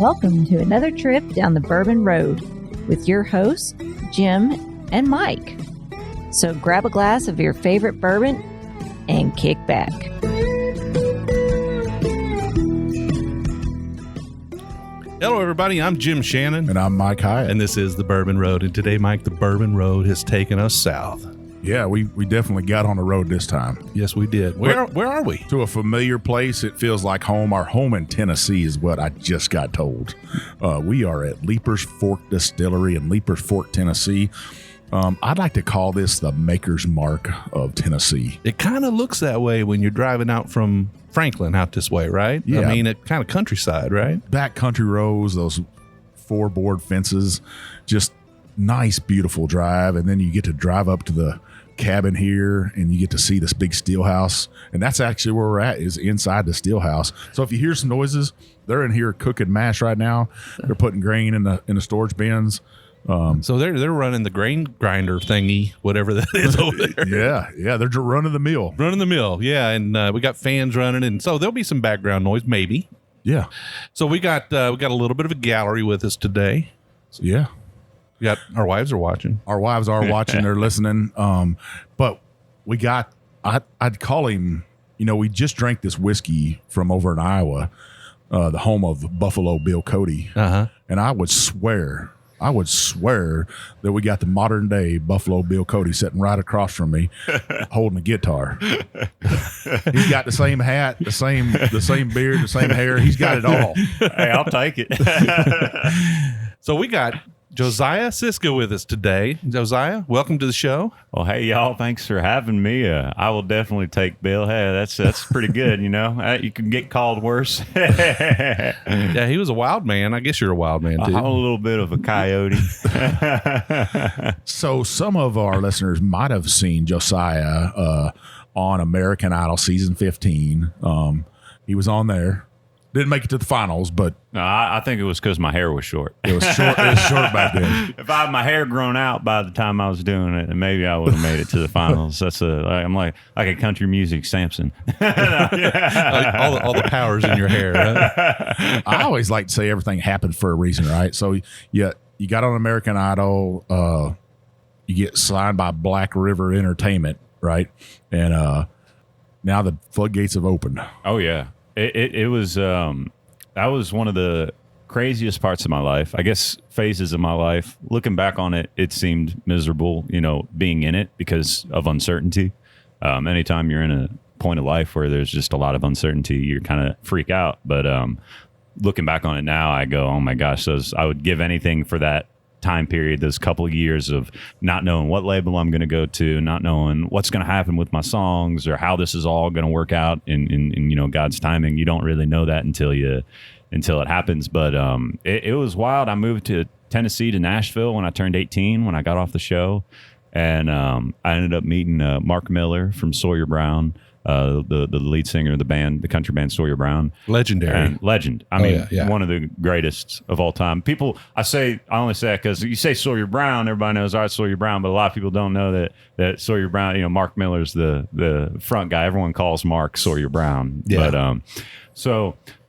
Welcome to another trip down the Bourbon Road with your hosts, Jim and Mike. So grab a glass of your favorite bourbon and kick back. Hello, everybody. I'm Jim Shannon. And I'm Mike Hyatt. And this is the Bourbon Road. And today, Mike, the Bourbon Road has taken us south. Yeah, we definitely got on the road this time. Yes, we did. Where are we? To a familiar place. It feels like home. Our home in Tennessee is what I just got told. We are at Leiper's Fork Distillery in Leiper's Fork, Tennessee. I'd like to call this the Maker's Mark of Tennessee. It kind of looks that way when you're driving out from Franklin out this way, right? Yeah. I mean, it kind of countryside, right? Back country roads, those 4-board fences, just nice, beautiful drive. And then you get to drive up to the cabin here and you get to see this big steel house. And that's actually where we're at, is inside the steel house. So if you hear some noises, they're in here cooking mash right now. They're putting grain in the storage bins. So they're running the grain grinder thingy, whatever that is over there. Yeah, they're running the mill. Running the mill, yeah, and we got fans running, and so there'll be some background noise, maybe. Yeah. So we got a little bit of a gallery with us today. Yeah. We got our wives are watching. Our wives are watching. They're listening. But we got. I'd call him. You know, we just drank this whiskey from over in Iowa, the home of Buffalo Bill Cody, and I would swear that we got the modern day Buffalo Bill Cody sitting right across from me, holding a guitar. He's got the same hat, the same beard, the same hair. He's got it all. Hey, I'll take it. So we got Josiah Siska with us today. Josiah, welcome to the show. Well, hey, y'all, thanks for having me. I will definitely take Bill. Hey, that's pretty good, you know. You can get called worse. Yeah, he was a wild man. I guess you're a wild man, too. I'm a little bit of a coyote. So some of our listeners might have seen Josiah on American Idol Season 15. He was on there. Didn't make it to the finals, but No, I think it was because my hair was short. It was short back then. If I had my hair grown out by the time I was doing it, then maybe I would have made it to the finals. I'm like a country music Samson. All the powers in your hair, right? I always like to say everything happened for a reason, right? So you got on American Idol, you get signed by Black River Entertainment, right? And now the floodgates have opened. Oh yeah. It was that was one of the craziest parts of my life, I guess, phases of my life. Looking back on it, it seemed miserable, you know, being in it because of uncertainty. Anytime you're in a point of life where there's just a lot of uncertainty, you kind of freak out. But looking back on it now, I go, oh my gosh, I would give anything for that time period, those couple of years of not knowing what label I'm going to go to, not knowing what's going to happen with my songs or how this is all going to work out in you know, God's timing. You don't really know that until it happens. But it was wild. I moved to Tennessee to Nashville when I turned 18, when I got off the show, and I ended up meeting Mark Miller from Sawyer Brown, the lead singer of the band, the country band Sawyer Brown. Legendary. Legend. I mean, one of the greatest of all time. People, I only say that because you say Sawyer Brown, everybody knows, all right, Sawyer Brown, but a lot of people don't know that Sawyer Brown, you know, Mark Miller's the front guy. Everyone calls Mark Sawyer Brown. Yeah.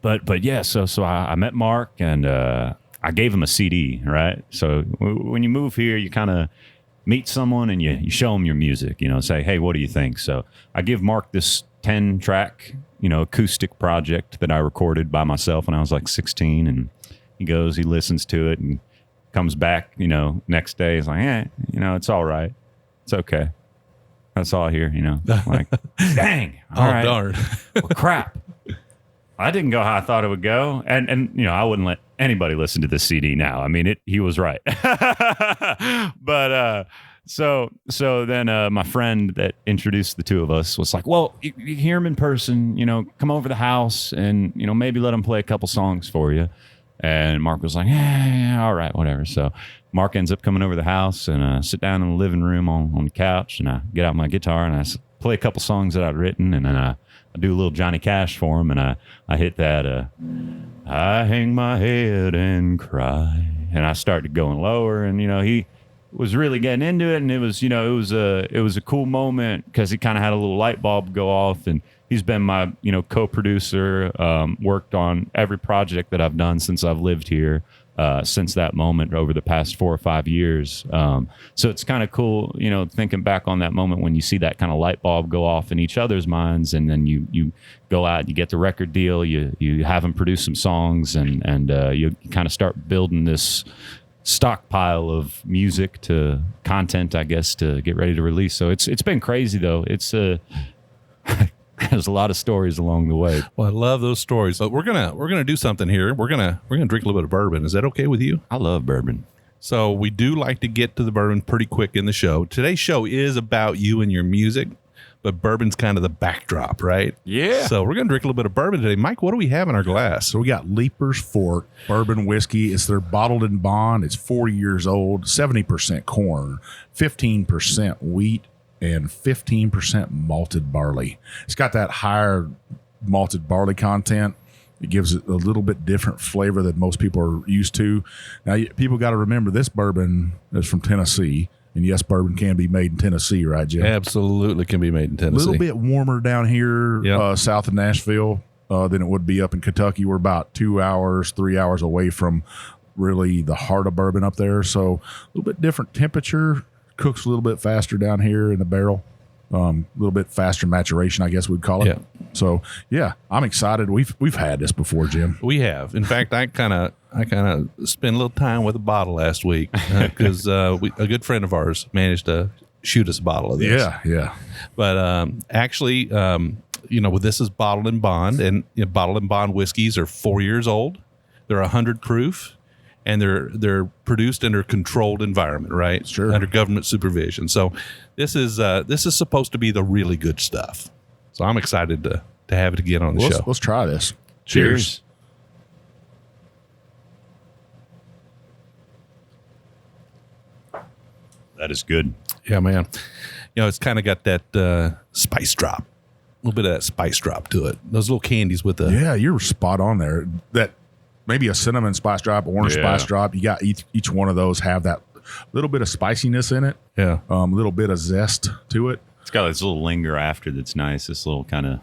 But yeah, so I met Mark and I gave him a CD, right? So when you move here, you kind of meet someone and you show them your music, you know, say, hey, what do you think? So I give Mark this 10-track, you know, acoustic project that I recorded by myself when I was like 16. And he listens to it and comes back, you know, next day. He's like, you know, it's all right. It's okay. That's all I hear, you know, like, dang. All right. Darn. Well, crap. I didn't go how I thought it would go. And you know, I wouldn't let anybody listen to this CD now. I mean, he was right. But so then my friend that introduced the two of us was like, well, you hear him in person, you know, come over to the house and, you know, maybe let him play a couple songs for you. And Mark was like, yeah, all right, whatever. So Mark ends up coming over to the house and sit down in the living room on the couch, and I get out my guitar and I play a couple songs that I'd written, and then I do a little Johnny Cash for him, and I hit that I hang my head and cry, and I started going lower, and you know, he was really getting into it, and it was, you know, it was a cool moment because he kind of had a little light bulb go off, and he's been my co-producer, worked on every project that I've done since I've lived here. Since that moment over the past 4 or 5 years. So it's kind of cool, thinking back on that moment when you see that kind of light bulb go off in each other's minds, and then you go out, you get the record deal, you have them produce some songs, and you kind of start building this stockpile of music to content, I guess, to get ready to release. So it's been crazy though. It's there's a lot of stories along the way. Well, I love those stories. But we're gonna do something here. We're gonna drink a little bit of bourbon. Is that okay with you? I love bourbon. So we do like to get to the bourbon pretty quick in the show. Today's show is about you and your music, but bourbon's kind of the backdrop, right? Yeah. So we're gonna drink a little bit of bourbon today. Mike, what do we have in our glass? So we got Leiper's Fort bourbon whiskey. It's their bottled in bond. It's 4 years old, 70% corn, 15% wheat, and 15% malted barley. It's got that higher malted barley content. It gives it a little bit different flavor than most people are used to. Now, people got to remember this bourbon is from Tennessee. And yes, bourbon can be made in Tennessee, right, Jim? Absolutely can be made in Tennessee. A little bit warmer down here south of Nashville than it would be up in Kentucky. We're about 2 hours, 3 hours away from really the heart of bourbon up there. So a little bit different temperature. Cooks a little bit faster down here in the barrel. A little bit faster maturation, I guess we'd call it. Yeah. So yeah, I'm excited. We've had this before, Jim. We have. In fact, I kind of spent a little time with a bottle last week because a good friend of ours managed to shoot us a bottle of this. Yeah. But actually, this is bottled in bond, and bottled in bond whiskeys are 4 years old. They're 100 proof. And they're produced under a controlled environment, right? Sure. Under government supervision. So this is supposed to be the really good stuff. So I'm excited to have it again on the show. Let's try this. Cheers. That is good. Yeah, man. It's kind of got that spice drop. A little bit of that spice drop to it. Those little candies with the... Yeah, you're spot on there. That maybe a cinnamon spice drop, orange spice drop. You got each one of those have that little bit of spiciness in it. Yeah. A little bit of zest to it. It's got this little linger after that's nice. This little kind of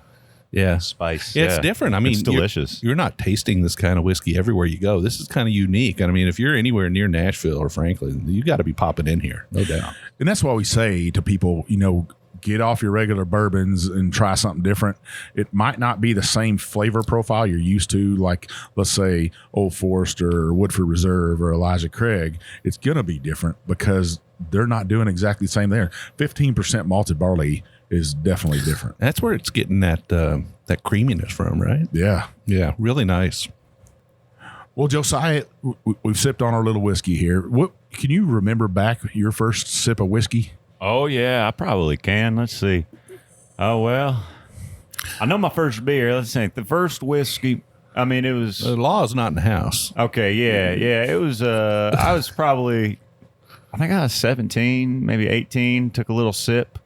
spice. Yeah, it's different. I mean, it's delicious. You're not tasting this kind of whiskey everywhere you go. This is kind of unique. I mean, if you're anywhere near Nashville or Franklin, you got to be popping in here, no doubt. And that's why we say to people, get off your regular bourbons and try something different. It might not be the same flavor profile you're used to, like, let's say, Old Forester or Woodford Reserve or Elijah Craig. It's going to be different because they're not doing exactly the same there. 15% malted barley is definitely different. That's where it's getting that creaminess from, right? Yeah. Yeah, really nice. Well, Josiah, we've sipped on our little whiskey here. What can you remember back your first sip of whiskey? Oh, yeah, I probably can. Let's see. Oh, well, I know my first beer. Let's think. The first whiskey, I mean, it was... The law is not in the house. Okay, yeah. It was, I was probably, I think I was 17, maybe 18. Took a little sip.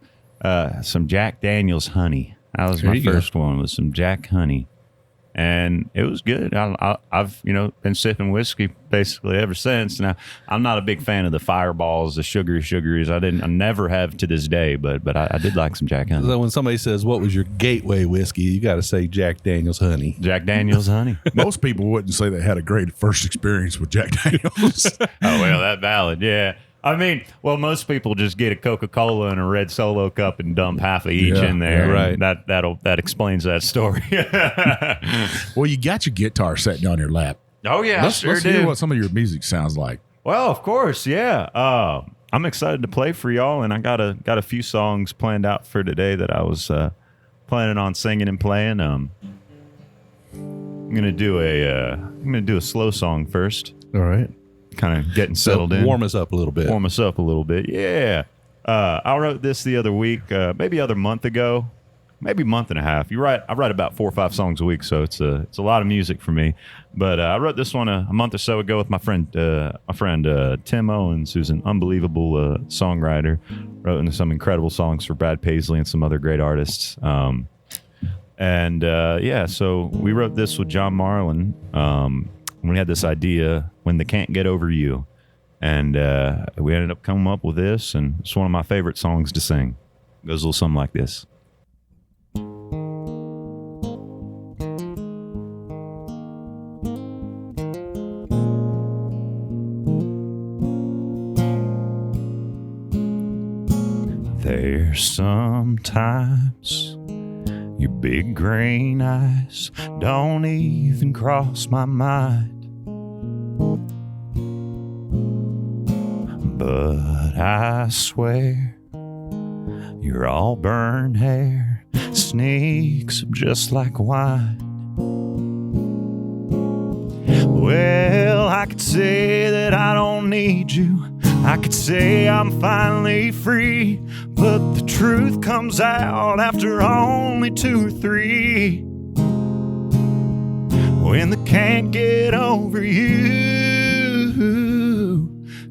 Some Jack Daniel's honey. That was my first one, was some Jack honey. And it was good. I've been sipping whiskey basically ever since. Now, I'm not a big fan of the fireballs, the sugaries. I never have to this day, but I did like some Jack honey. So when somebody says, what was your gateway whiskey, you got to say Jack Daniel's honey. Jack Daniel's honey. Most people wouldn't say they had a great first experience with Jack Daniel's. Oh, well, that's valid. Yeah. I mean, well, most people just get a Coca-Cola and a red Solo cup and dump half of each in there. Yeah, right. That explains that story. Well, you got your guitar sitting on your lap. Oh yeah, Let's hear what some of your music sounds like. Well, of course, yeah. I'm excited to play for y'all, and I got a few songs planned out for today that I was planning on singing and playing. I'm gonna do a slow song first. All right. Kind of getting settled in. Warm us up a little bit. Yeah. I wrote this the other week, maybe other month ago, maybe month and a half. You're right. I write about 4 or 5 songs a week, so it's a lot of music for me. But I wrote this one a month or so ago with my friend Tim Owens, who's an unbelievable songwriter. Wrote some incredible songs for Brad Paisley and some other great artists. So we wrote this with John Marlin. We had this idea, When They Can't Get Over You. And we ended up coming up with this, and it's one of my favorite songs to sing. It goes a little something like this. There's sometimes your big green eyes don't even cross my mind. But I swear your auburn hair sneaks up just like wine. Well, I could say that I don't need you. I could say I'm finally free. But the truth comes out after only 2 or 3. When the can't get over you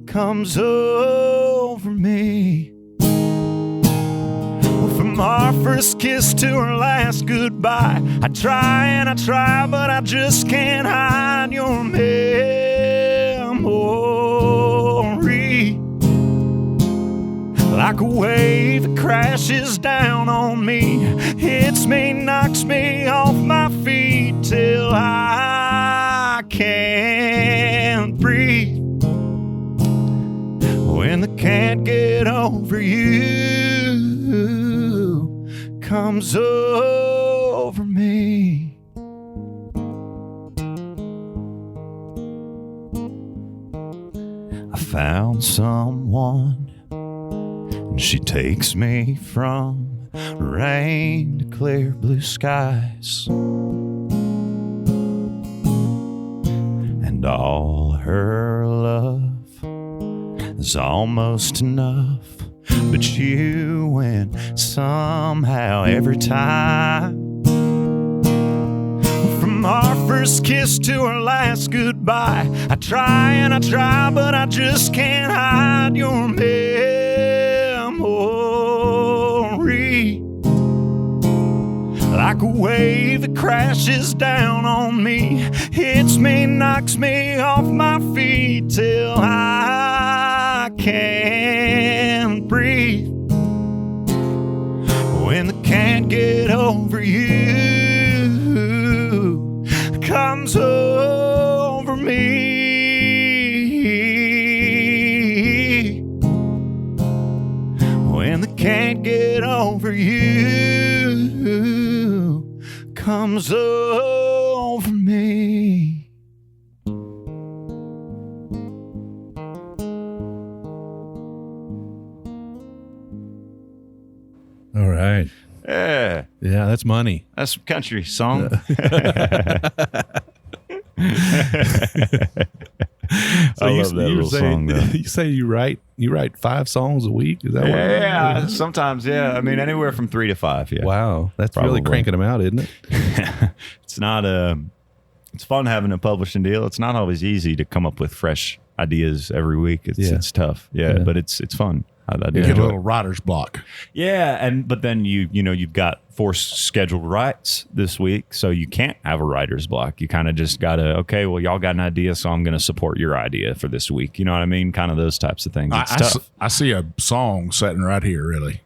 comes over me. From our first kiss to our last goodbye, I try and I try, but I just can't hide your memory. Like a wave that crashes down on me, hits me, knocks me off my feet till I can't breathe. When the can't get over you comes over me. I found someone, and she takes me from rain to clear blue skies. And all her love is almost enough, but you win somehow every time. From our first kiss to our last goodbye, I try and I try, but I just can't hide your memory. Like a wave that crashes down on me, hits me, knocks me off my feet till I can't breathe. When the can't get over you comes over me. When the can't get over you comes over me. All right. Yeah, Yeah, that's money. that's a country song. I love that little song, though. You say you write 5 songs a week? Is that what? Yeah, sometimes, yeah. I mean, anywhere from 3 to 5, yeah. Wow, that's really Probably. cranking them out, isn't it? It's not it's fun having a publishing deal. It's not always easy to come up with fresh ideas every week. It's tough. Yeah, but it's fun. I do You get enjoy a it. little writer's block. Yeah, but then you've got forced scheduled writes this week, so you can't have a writer's block. You kind of just gotta, okay, well, y'all got an idea, so I'm gonna support your idea for this week. You know what I mean? Kind of those types of things. It's tough. I see a song sitting right here, really,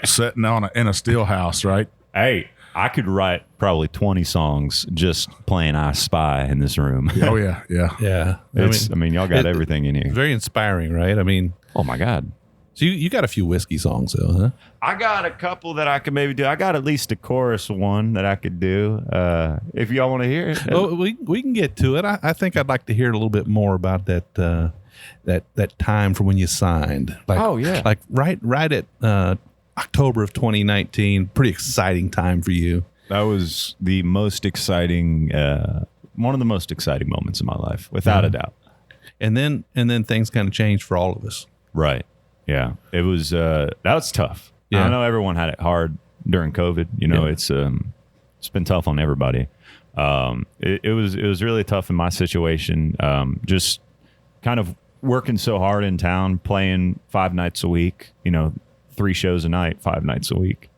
sitting in a still house, right? Hey, I could write probably 20 songs just playing I Spy in this room. Oh yeah, yeah. Yeah. I mean, y'all got everything in here. Very inspiring, right? I mean, Oh my God. so you got a few whiskey songs, though, huh? I got a couple that I could maybe do. I got at least a chorus one that I could do. If y'all want to hear it. Well, we can get to it. I think I'd like to hear a little bit more about that that time from when you signed. Like, Oh, yeah. like right at October of 2019. Pretty exciting time for you. That was the most exciting, one of the most exciting moments in my life, without a doubt. And then things kind of changed for all of us. Right. Yeah. It was, that was tough. Yeah. I know everyone had it hard during COVID. You know, it's been tough on everybody. It was really tough in my situation. Just kind of working so hard in town, playing 5 nights a week, 3 shows a night, 5 nights a week,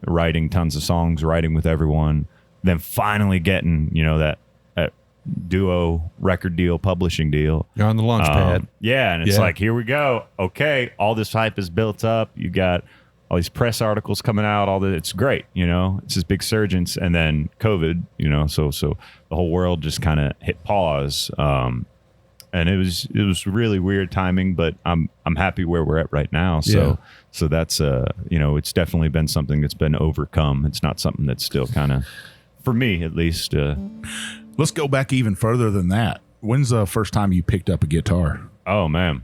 writing tons of songs, writing with everyone, then finally getting, that duo record deal, publishing deal. You're on the launch pad. Yeah. And it's Yeah. like, here we go. Okay. All this hype is built up. You got all these press articles coming out, it's great. It's this big surgence. And then COVID, so the whole world just kind of hit pause. And it was really weird timing, but I'm happy where we're at right now. So So that's, it's definitely been something that's been overcome. It's not something that's still kind of, for me at least. Let's go back even further than that. When's the first time you picked up a guitar? Oh, man.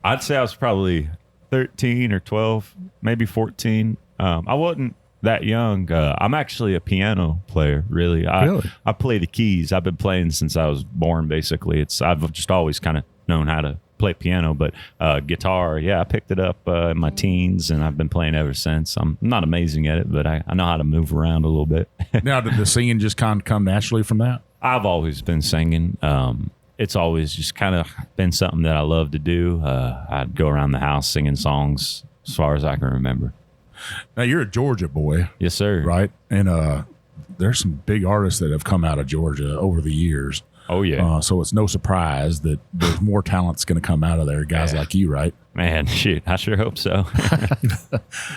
I'd say I was probably 13 or 12, maybe 14. I wasn't that young. I'm actually a piano player, really. I play the keys. I've been playing since I was born, basically. I've just always kind of known how to play piano, but guitar, I picked it up in my teens, and I've been playing ever since. I'm not amazing at it, but I know how to move around a little bit. Now, did the singing just kind of come naturally from that? I've always been singing. It's always just kind of been something that I love to do. I'd go around the house singing songs as far as I can remember. Now, you're a Georgia boy. Yes, sir. Right? And there's some big artists that have come out of Georgia over the years. Oh, yeah. So it's no surprise that there's more talent's going to come out of there, guys like you, right? Man, shoot, I sure hope so.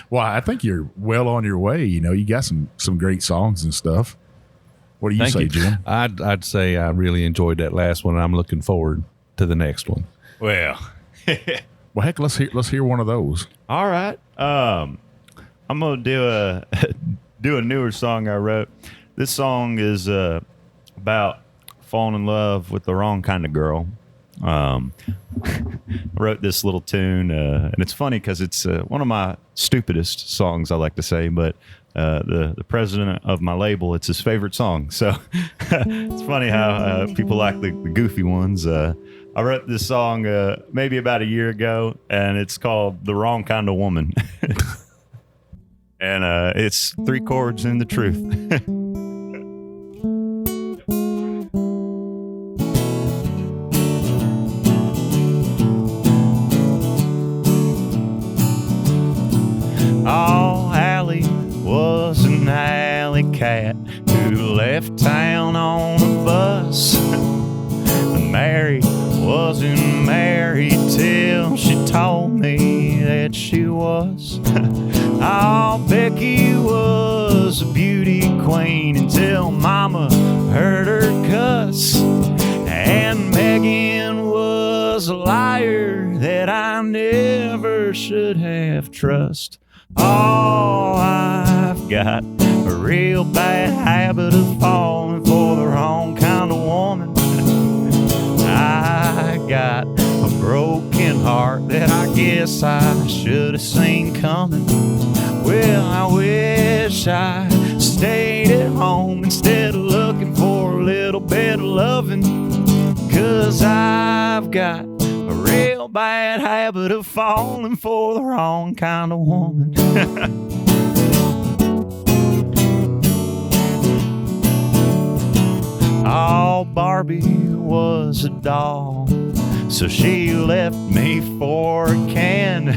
Well, I think you're well on your way. You got some great songs and stuff. What do you say, Jim? I'd say I really enjoyed that last one, and I'm looking forward to the next one. Well, well, heck, let's hear one of those. All right. I'm gonna do a newer song I wrote. This song is about falling in love with the wrong kind of girl. I wrote this little tune, and it's funny because it's one of my stupidest songs, I like to say, but the president of my label, it's his favorite song. So it's funny how people like the goofy ones. I wrote this song maybe about a year ago, and it's called The Wrong Kind of Woman. And it's 3 chords in the truth. Oh, Allie was an alley cat who left town on a bus. And Mary wasn't married till she told me that she was. Oh, Becky was a beauty queen until Mama heard her cuss. And Megan was a liar that I never should have trust. Oh, I've got a real bad habit of falling for the wrong kind of woman. I got a broken heart that I guess I should have seen coming. Well, I wish I stayed at home instead of looking for a little bit of loving. 'Cause I've got a real bad habit of falling for the wrong kind of woman. Oh, Barbie was a doll, so she left me for a can.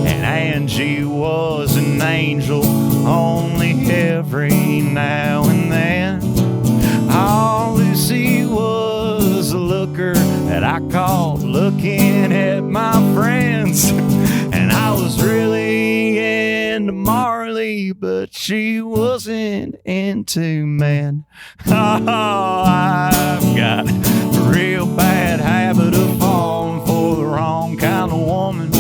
And Angie was an angel, only every now and then. Oh, Lucy was a looker that I called looking at my friends. And I was really into Marley, but she wasn't into men. Oh, I've got a real bad habit of falling for the wrong kind of woman.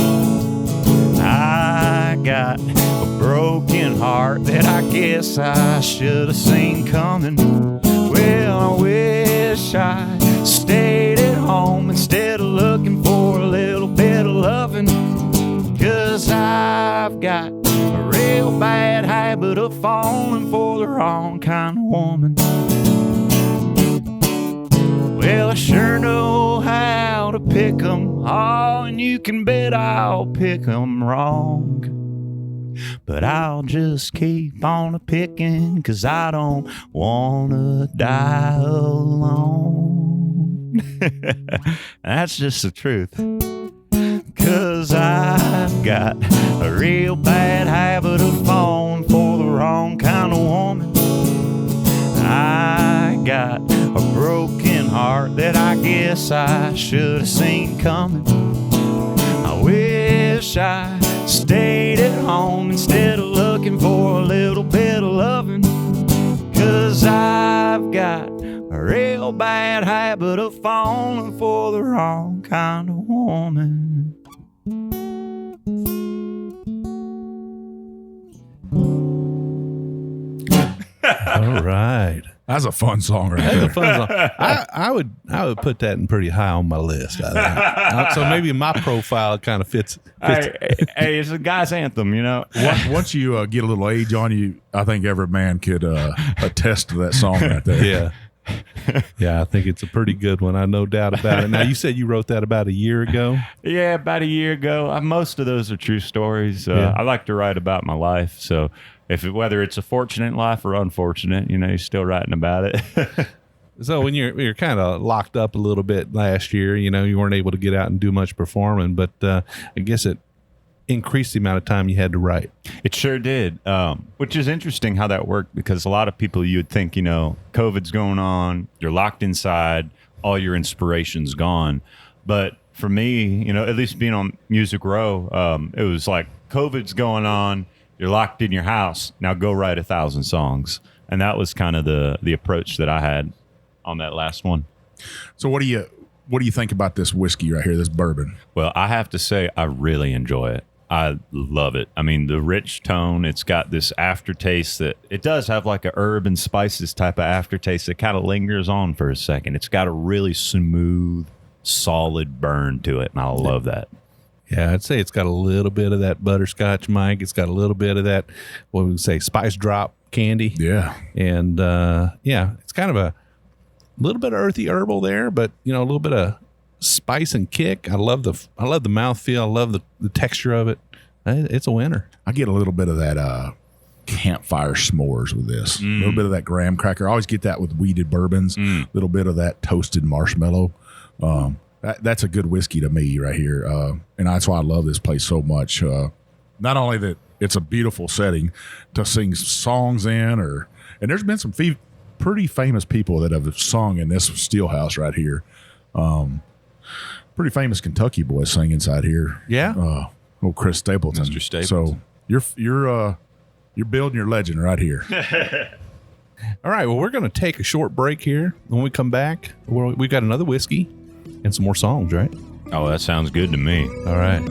I got a broken heart that I guess I should have seen coming. Well, I wish I stayed at home instead of looking for a little bit of loving. 'Cause I've got a real bad habit of falling for the wrong kind of woman. Well, I sure know how to pick 'em, oh, and you can bet I'll pick 'em wrong. But I'll just keep on a-picking, 'cause I don't wanna die alone. That's just the truth. 'Cause I've got a real bad habit of falling for the wrong kind of woman. I got a broken heart that I guess I should have seen coming. I wish I stayed at home instead of looking for a little bit of loving. 'Cause I've got a real bad habit of falling for the wrong kind of woman. All right. That's a fun song right That's a there. fun song. I would put that in pretty high on my list. I think. So maybe my profile kind of fits. Hey, it's a guy's anthem, you know. Once you get a little age on you, I think every man could attest to that song right there. Yeah. Yeah, I think it's a pretty good one. I no doubt about it. Now, you said you wrote that about a year ago. Yeah, about a year ago. Most of those are true stories. Yeah. I like to write about my life. So whether it's a fortunate life or unfortunate, you know, you're still writing about it. So when you're kind of locked up a little bit last year, you know, you weren't able to get out and do much performing, but I guess it increased the amount of time you had to write. It sure did, which is interesting how that worked, because a lot of people, you would think, you know, COVID's going on, you're locked inside, all your inspiration's gone. But for me, you know, at least being on Music Row, it was like COVID's going on, you're locked in your house, now go write 1,000 songs. And that was kind of the approach that I had on that last one. So what do you think about this whiskey right here, this bourbon? Well, I have to say I really enjoy it. I love it. I mean, the rich tone, it's got this aftertaste that it does have like a herb and spices type of aftertaste that kind of lingers on for a second. It's got a really smooth, solid burn to it, and I love that. Yeah, I'd say it's got a little bit of that butterscotch, Mike. It's got a little bit of that, what would we say, spice drop candy. Yeah. And it's kind of a little bit of earthy herbal there, but you know, a little bit of spice and kick. I love the mouthfeel. I love the texture of it. It's a winner. I get a little bit of that campfire s'mores with this. A little bit of that graham cracker. I always get that with weeded bourbons. A little bit of that toasted marshmallow. That's a good whiskey to me right here. And that's why I love this place so much. Not only that it's a beautiful setting to sing songs in, and there's been some pretty famous people that have sung in this steel house right here. Pretty famous Kentucky boys sing inside here. Yeah. Old Chris Stapleton. Mr. Stapleton. So you're building your legend right here. All right. Well, we're going to take a short break here. When we come back, we've got another whiskey and some more songs, right? Oh, that sounds good to me. All right.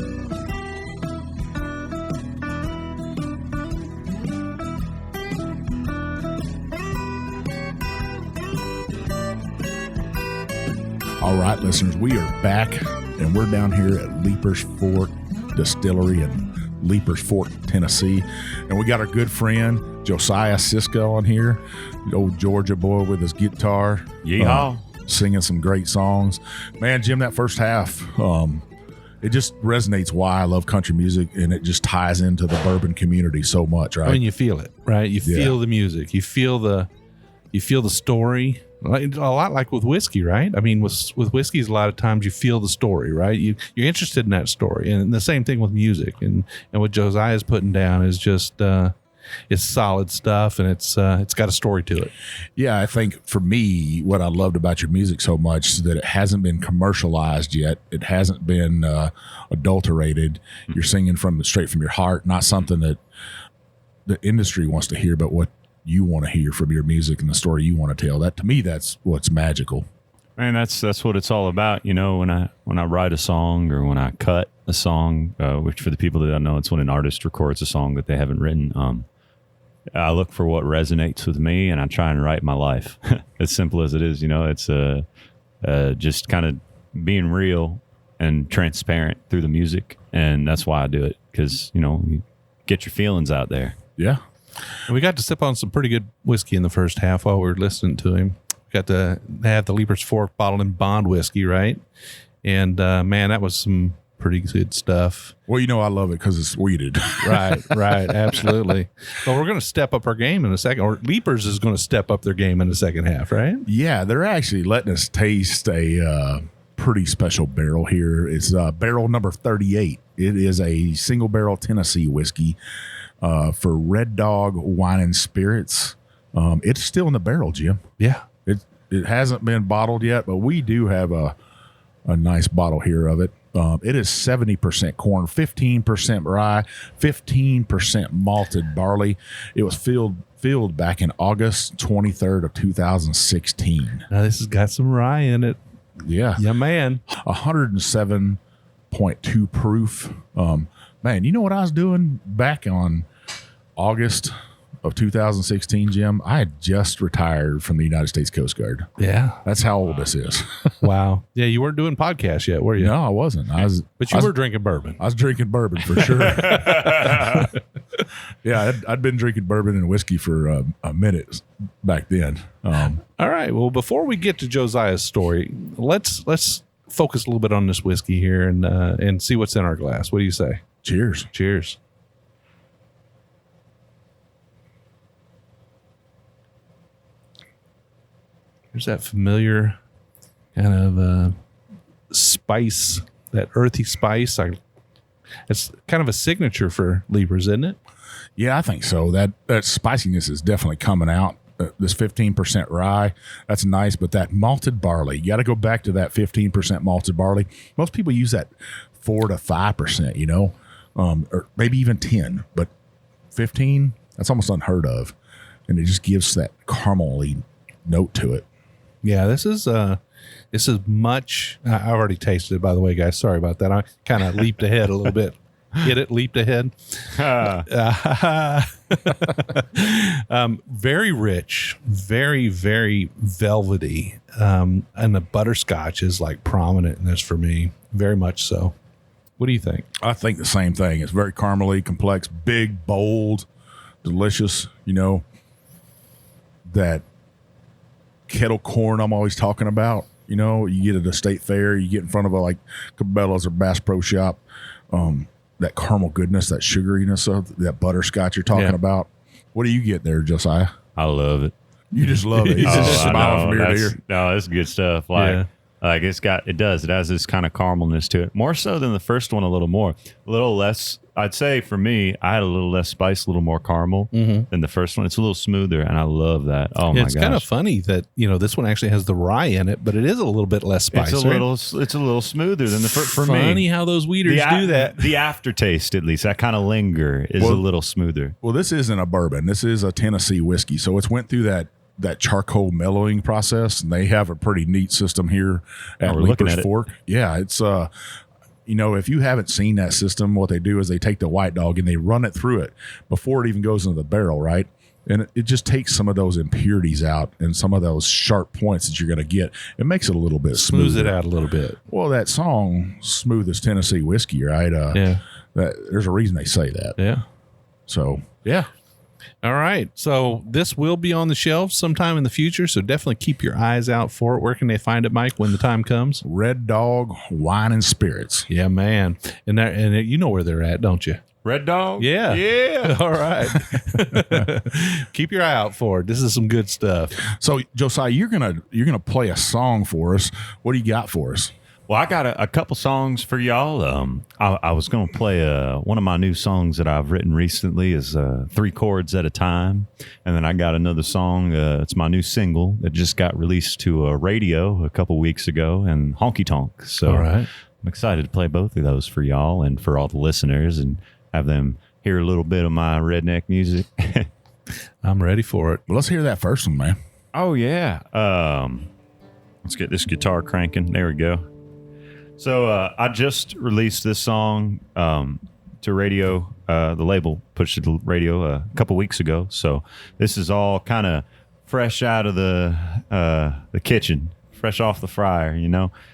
All right, listeners, we are back, and we're down here at Leiper's Fork Distillery in Leiper's Fork, Tennessee. And we got our good friend, Josiah Siska, on here, the old Georgia boy with his guitar. Yeehaw. Singing some great songs. Man, Jim, that first half, it just resonates why I love country music, and it just ties into the bourbon community so much, right? I mean, you feel it, right? You feel the music. You feel the story. A lot like with whiskey, right? I mean, with whiskeys, a lot of times you feel the story, right? You're interested in that story, and the same thing with music. And what Josiah's putting down is just it's solid stuff, and it's got a story to it. Yeah, I think for me, what I loved about your music so much is that it hasn't been commercialized yet. It hasn't been adulterated. You're singing straight from your heart, not something that the industry wants to hear, but what you want to hear from your music and the story you want to tell. That, to me, that's what's magical. Man, that's what it's all about. You know, when I write a song or when I cut a song, which for the people that don't know, it's when an artist records a song that they haven't written. I look for what resonates with me, and I try and write my life. As simple as it is, you know, it's just kind of being real and transparent through the music, and that's why I do it, because, you know, you get your feelings out there. Yeah. And we got to sip on some pretty good whiskey in the first half while we were listening to him. We got to have the Leiper's Fork bottled in bond whiskey, right? And man, that was some pretty good stuff. Well, you know, I love it because it's weeded. Right, absolutely. Well, we're going to step up our game in a second, or Leiper's is going to step up their game in the second half, right? Yeah, they're actually letting us taste a pretty special barrel here. It's barrel number 38. It is a single barrel Tennessee whiskey. For Red Dog Wine and Spirits. It's still in the barrel, Jim. Yeah. It hasn't been bottled yet, but we do have a nice bottle here of it. It is 70% corn, 15% rye, 15% malted barley. It was filled back in August 23rd of 2016. Now this has got some rye in it. Yeah. Yeah, man. 107.2 proof. Man, you know what I was doing back on August of 2016, Jim, I had just retired from the United States Coast Guard. Yeah. That's how old this is. Wow. Yeah, you weren't doing podcasts yet, were you? No, I wasn't. But you were drinking bourbon. I was drinking bourbon for sure. Yeah, I'd been drinking bourbon and whiskey for a minute back then. All right. Well, before we get to Josiah's story, let's focus a little bit on this whiskey here and see what's in our glass. What do you say? Cheers. Cheers. There's that familiar kind of spice, that earthy spice. It's kind of a signature for Leipers, isn't it? Yeah, I think so. That spiciness is definitely coming out. This 15% rye, that's nice, but that malted barley, you got to go back to that 15% malted barley. Most people use that 4 to 5%, or maybe even 10, but 15, that's almost unheard of. And it just gives that caramely note to it. Yeah, this is much. I already tasted it, by the way, guys. Sorry about that. I kind of leaped ahead a little bit. Get it? Leaped ahead. Very rich, very, very velvety. And the butterscotch is like prominent in this for me. Very much so. What do you think? I think the same thing. It's very caramely, complex, big, bold, delicious. That kettle corn I'm always talking about. You get at a state fair, you get in front of a Cabela's or Bass Pro Shop. That caramel goodness, that sugariness of that butterscotch you're talking about. What do you get there, Josiah? I love it. You just love it. He's just smiling from ear to ear. No, it's good stuff. It has this kind of caramelness to it. More so than the first one, a little less. I'd say for me, I had a little less spice, a little more caramel than the first one. It's a little smoother, and I love that. Oh my gosh. It's kind of funny that, this one actually has the rye in it, but it is a little bit less spicy. It's a little smoother than the first. For funny me, how those weeders do that. The aftertaste, at least, that kind of linger is a little smoother. Well, this isn't a bourbon. This is a Tennessee whiskey. So it's went through that charcoal mellowing process, and they have a pretty neat system here at Leiper's Fork. Yeah, it's if you haven't seen that system, what they do is they take the white dog and they run it through it before it even goes into the barrel, right? And it just takes some of those impurities out and some of those sharp points that you're going to get. It makes it a little bit smoother. Smooths it out a little bit. Well, that song, Smooth as Tennessee Whiskey, right? Yeah. There's a reason they say that. Yeah. So, yeah. All right. So this will be on the shelves sometime in the future. So definitely keep your eyes out for it. Where can they find it, Mike, when the time comes? Red Dog Wine and Spirits. Yeah, man. And you know where they're at, don't you? Red Dog? Yeah. Yeah. All right. Keep your eye out for it. This is some good stuff. So, Josiah, you're gonna play a song for us. What do you got for us? Well, I got a couple songs for y'all. I was going to play one of my new songs that I've written recently is 3 Chords at a Time. And then I got another song. It's my new single that just got released to a radio a couple weeks ago, and Honky Tonk. So all right. I'm excited to play both of those for y'all and for all the listeners and have them hear a little bit of my redneck music. I'm ready for it. Well, let's hear that first one, man. Oh, yeah. Let's get this guitar cranking. There we go. So I just released this song to radio. The label pushed it to radio a couple weeks ago. So this is all kind of fresh out of the kitchen, fresh off the fryer,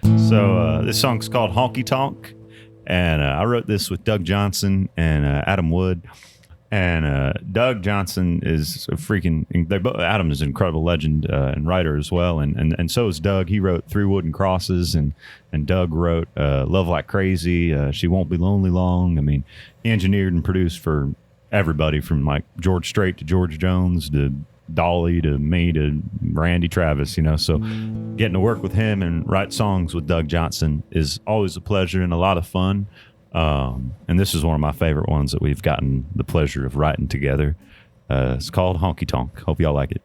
So this song's called Honky Tonk. And I wrote this with Doug Johnson and Adam Wood. And Doug Johnson is a freaking. Adam is an incredible legend and writer as well, and so is Doug. He wrote Through Wooden Crosses, and Doug wrote Love Like Crazy. She Won't Be Lonely Long. I mean, he engineered and produced for everybody from like George Strait to George Jones to Dolly to me to Randy Travis. So getting to work with him and write songs with Doug Johnson is always a pleasure and a lot of fun. And this is one of my favorite ones that we've gotten the pleasure of writing together. It's called Honky Tonk. Hope y'all like it.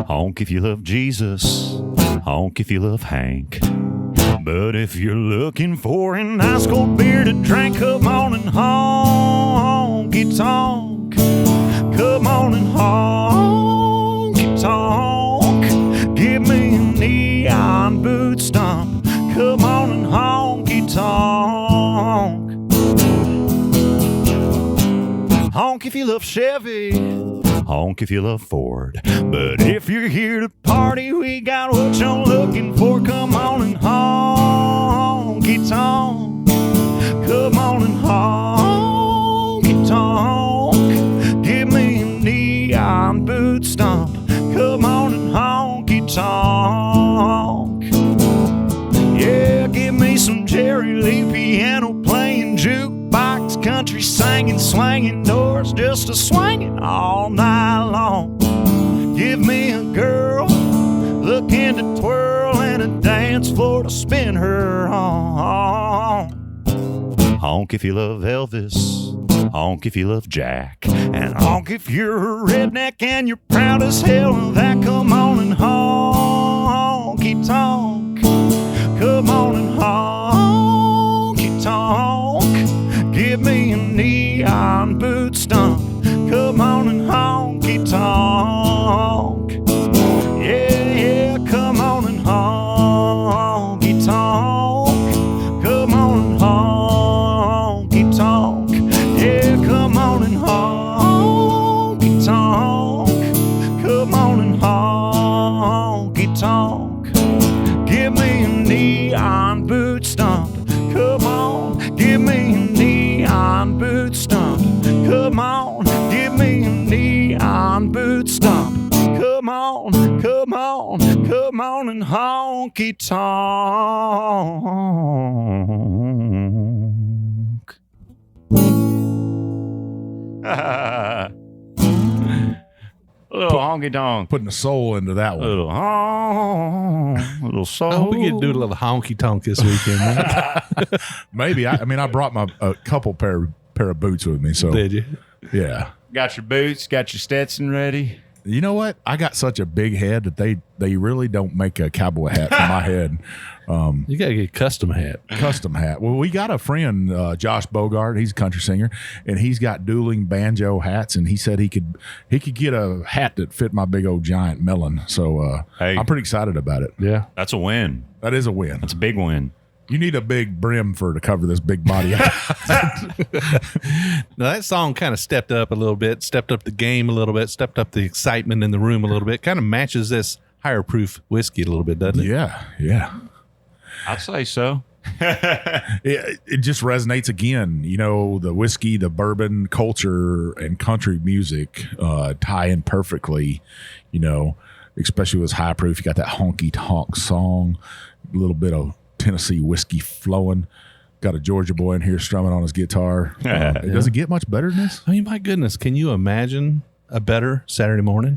Honk if you love Jesus. Honk if you love Hank. But if you're looking for an ice cold beer to drink, come on and honky tonk. Come on and honky tonk. Give me a neon boot stomp. Come on and honky tonk. if you love Chevy, honk if you love Ford. But if you're here to party, we got what you're looking for. Come on and honky tonk. Come on and honky tonk. Give me a neon boot stomp. Come on and honky tonk. Yeah, give me some Jerry Lee piano playing, jukebox, country singing, swinging doors, just a swinging all night long. Give me a girl looking to twirl and a dance floor to spin her on. Honk if you love Elvis, honk if you love Jack, and honk if you're a redneck and you're proud as hell of that. Come on and honky tonk. Come on and honky tonk. Give me a neon boot stomp. Come on and honky tonk. Yeah, yeah, come on and honky tonk. Come on and honky tonk. Yeah, come on and honky tonk. Come on and honky tonk. Give me a neon boot stomp. Come on, give me a neon boot stomp. Come on, give me a neon boot stomp. Come on, come on, come on and honky tonk. A little honky tonk. Putting the soul into that A one. little soul. I hope we get to do a little honky tonk this weekend, man. Maybe. I brought a couple pair of boots with me. So Did you? yeah. Got your boots, got your Stetson ready. You know what? I got such a big head that they really don't make a cowboy hat for my head. You got to get a custom hat. Custom hat. Well, we got a friend, Josh Bogart. He's a country singer, and he's got dueling banjo hats. And he said he could get a hat that fit my big old giant melon. So Hey. I'm pretty excited about it. Yeah. That's a win. That is a win. That's a big win. You need a big brim to cover this big body. Now, that song kind of stepped up a little bit, stepped up the game a little bit, stepped up the excitement in the room a little bit. Kind of matches this higher proof whiskey a little bit, doesn't it? Yeah. I'd say so. It just resonates again. You know, the whiskey, the bourbon culture, and country music tie in perfectly. You know, especially with high proof. You got that honky tonk song, a little bit of Tennessee whiskey flowing. Got a Georgia boy in here strumming on his guitar. It doesn't get much better than this. I mean, my goodness, can you imagine a better Saturday morning?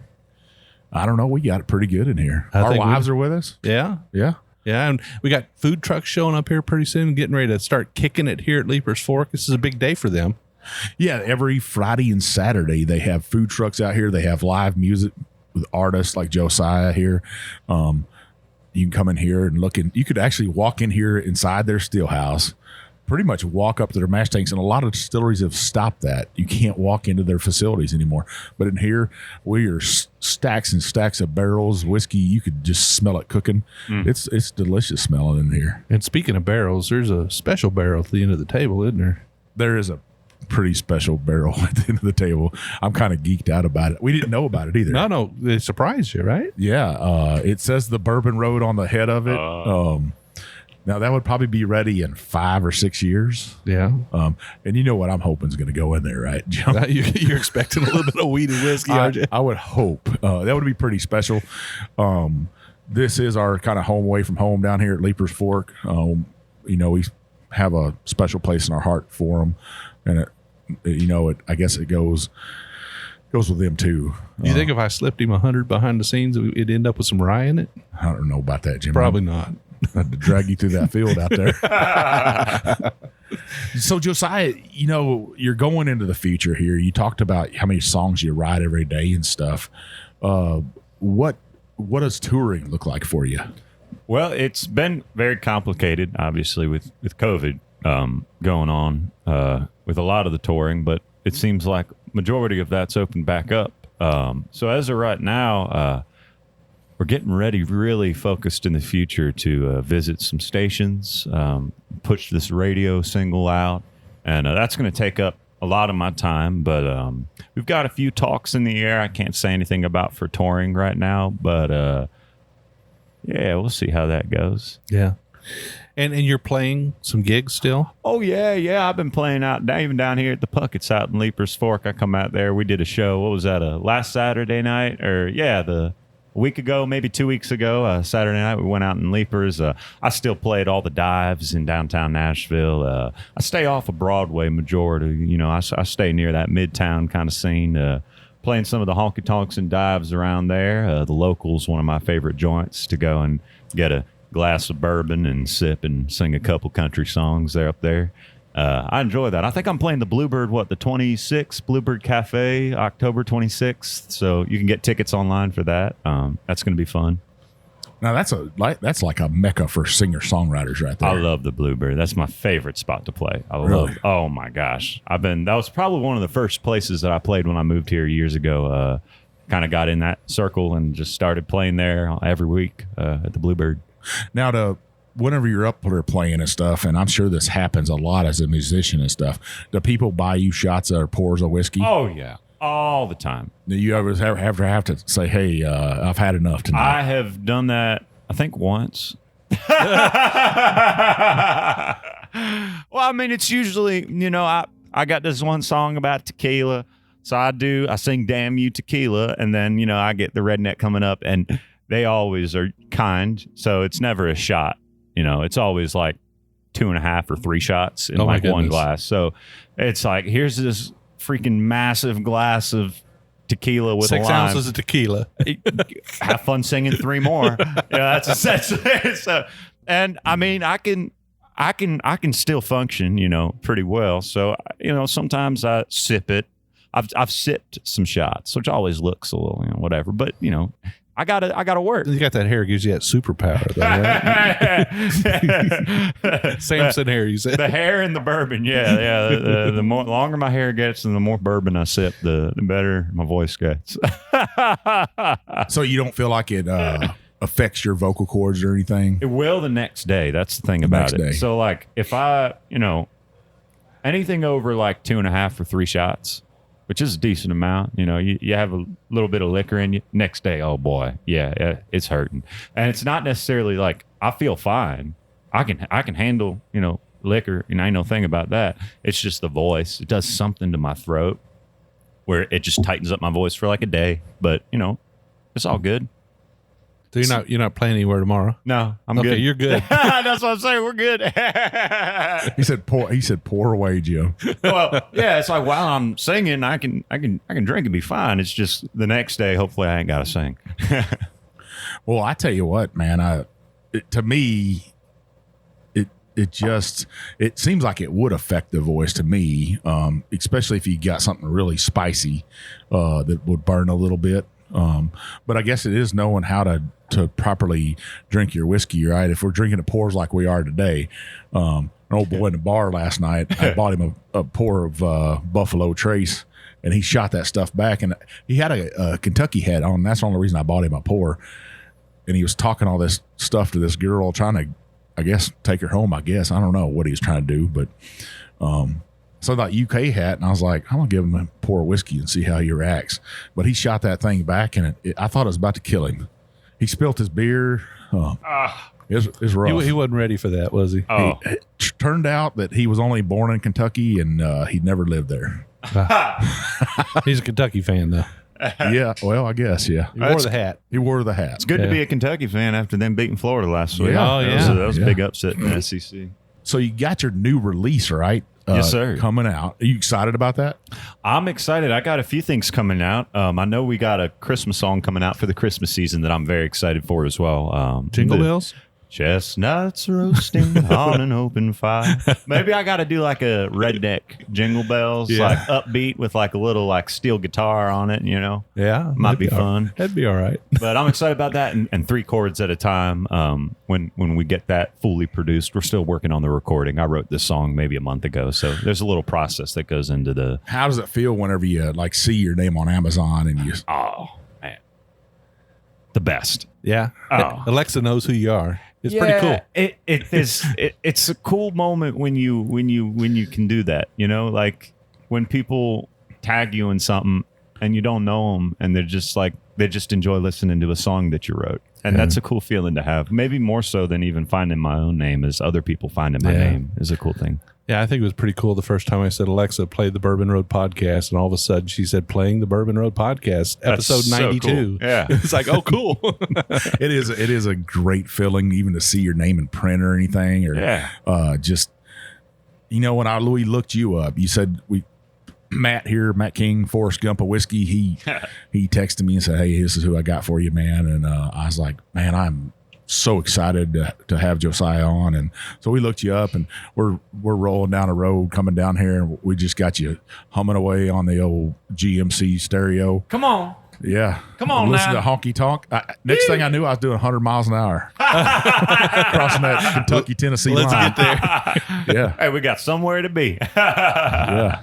I don't know. We got it pretty good in here. I Our think we wives do. are with us. Yeah. Yeah. Yeah, and we got food trucks showing up here pretty soon, getting ready to start kicking it here at Leiper's Fork. This is a big day for them. Yeah. Every Friday and Saturday, they have food trucks out here. They have live music with artists like Josiah here. You can come in here and look in. You could actually walk in here inside their still house, pretty much walk up to their mash tanks. And a lot of distilleries have stopped that. You can't walk into their facilities anymore. But in here, we are stacks and stacks of barrels, whiskey. You could just smell it cooking. It's delicious smelling in here. And speaking of barrels, there's a special barrel at the end of the table, isn't there? There is a pretty special barrel at the end of the table. I'm kind of geeked out about it. We didn't know about it either. No, it surprised you, right? Yeah, it says the Bourbon Road on the head of it. Now that would probably be ready in 5 or 6 years. Yeah. And you know what I'm hoping is going to go in there, right, Jim? You're expecting a little bit of weed and whiskey, aren't you? I would hope that would be pretty special. This is our kind of home away from home down here at Leiper's Fork. You know, we have a special place in our heart for them, and I guess it goes with them too. You think if I slipped him 100 behind the scenes, it'd end up with some rye in it? I don't know about that, Jim. Probably not. I had to drag you through that field out there. So Josiah, you know, you're going into the future here. You talked about how many songs you write every day and stuff. What does touring look like for you? Well, it's been very complicated, obviously, with COVID going on with a lot of the touring, but it seems like majority of that's opened back up. So as of right now, we're getting ready, really focused in the future to visit some stations, push this radio single out, and that's going to take up a lot of my time, but we've got a few talks in the air I can't say anything about for touring right now, but yeah, we'll see how that goes. Yeah. And you're playing some gigs still? Oh, yeah. I've been playing out even down here at the Puckett's out in Leiper's Fork. I come out there. We did a show. What was that, last Saturday night? Or, a week ago, maybe 2 weeks ago, Saturday night, we went out in Leiper's. I still play at all the dives in downtown Nashville. I stay off of Broadway majority. I stay near that Midtown kind of scene, playing some of the honky tonks and dives around there. The Local's one of my favorite joints to go and get a glass of bourbon and sip and sing a couple country songs there up there. I enjoy that. I think I'm playing the Bluebird, the 26th Bluebird Cafe, October 26th. So you can get tickets online for that. That's going to be fun. Now that's like a mecca for singer-songwriters right there. I love the Bluebird. That's my favorite spot to play. Oh my gosh. That was probably one of the first places that I played when I moved here years ago. Kind of got in that circle and just started playing there every week at the Bluebird. Now, whenever you're up there playing and stuff, and I'm sure this happens a lot as a musician and stuff, do people buy you shots or pours of whiskey? Oh, yeah. All the time. Do you ever have to say, hey, I've had enough tonight? I have done that, I think, once. Well, I mean, it's usually, I got this one song about tequila. So I sing Damn You Tequila, and then, I get the redneck coming up, and they always are kind. So it's never a shot. It's always like 2.5 or 3 shots in one glass. So it's like, here's this freaking massive glass of tequila with 6 a lime. ounces of tequila. Have fun singing 3 more. That's essentially. So, and I mean, I can still function, pretty well. So, sometimes I sip it. I've sipped some shots, which always looks a little, whatever. But I gotta work. You got that hair, gives you that superpower, though, right? Samson hair, you said. The hair and the bourbon, yeah. The more longer my hair gets, and the more bourbon I sip, the better my voice gets. So you don't feel like it affects your vocal cords or anything? It will the next day. That's the thing about it. So like, if I, anything over like 2.5 or 3 shots, which is a decent amount. You have a little bit of liquor in you. Next day, oh boy, yeah, it's hurting. And it's not necessarily like I feel fine. I can handle, liquor, and I ain't no thing about that. It's just the voice. It does something to my throat where it just tightens up my voice for like a day. But it's all good. So you're not playing anywhere tomorrow? No, I'm good. Okay, you're good. That's what I'm saying. We're good. He said pour away, Jim. Well, yeah, it's like while I'm singing, I can drink and be fine. It's just the next day, hopefully I ain't got to sing. Well, I tell you what, man, to me, it seems like it would affect the voice to me, especially if you got something really spicy that would burn a little bit. But I guess it is knowing how to properly drink your whiskey, right? If we're drinking the pours like we are today, an old boy in the bar last night, I bought him a pour of Buffalo Trace, and he shot that stuff back, and he had a Kentucky hat on. That's the only reason I bought him a pour. And he was talking all this stuff to this girl, trying to, I guess, take her home. I guess I don't know what he was trying to do, but so that UK hat, and I was like, I'm gonna give him a pour of whiskey and see how he reacts. But he shot that thing back, and I thought it was about to kill him. He spilt his beer. It was rough. He wasn't ready for that, was he? Oh. It turned out that he was only born in Kentucky, and he'd never lived there. He's a Kentucky fan, though. Yeah, well, I guess, yeah. He wore the hat. He wore the hat. It's good to be a Kentucky fan after them beating Florida last week. Yeah. Oh, yeah. That was a big upset in the SEC. So you got your new release, right? Yes, sir. Coming out. Are you excited about that? I'm excited. I got a few things coming out. I know we got a Christmas song coming out for the Christmas season that I'm very excited for as well. Jingle bells? Chestnuts roasting on an open fire. Maybe I got to do like a redneck jingle bells, like upbeat with like a little like steel guitar on it, Yeah. Might be fun. That'd be all right. But I'm excited about that, and 3 chords at a time. When we get that fully produced, we're still working on the recording. I wrote this song maybe a month ago, so there's a little process that goes into the. How does it feel whenever you like see your name on Amazon and you? Oh man, the best. Yeah. Oh. Alexa knows who you are. It's pretty cool. It's a cool moment when you can do that. Like when people tag you in something and you don't know them, and they're just like, they just enjoy listening to a song that you wrote. And that's a cool feeling to have. Maybe more so than even finding my own name, is other people finding my name is a cool thing. Yeah, I think it was pretty cool the first time I said, Alexa, play the Bourbon Road podcast. And all of a sudden she said, playing the Bourbon Road podcast, episode That's 92. So cool. Yeah. It's like, oh, cool. It is a great feeling even to see your name in print or anything, or just, you know, when we looked you up, you said Matt King, Forrest Gump of whiskey. He texted me and said, "Hey, this is who I got for you, man." And I was like, "Man, I'm so excited to have Josiah on." And so we looked you up, and we're rolling down the road, coming down here, and we just got you humming away on the old GMC stereo. Come on. Yeah. Come on, listen now. to honky tonk. Next thing I knew, I was doing 100 miles an hour crossing that Kentucky-Tennessee line. Let's get there. Yeah. Hey, we got somewhere to be. Yeah.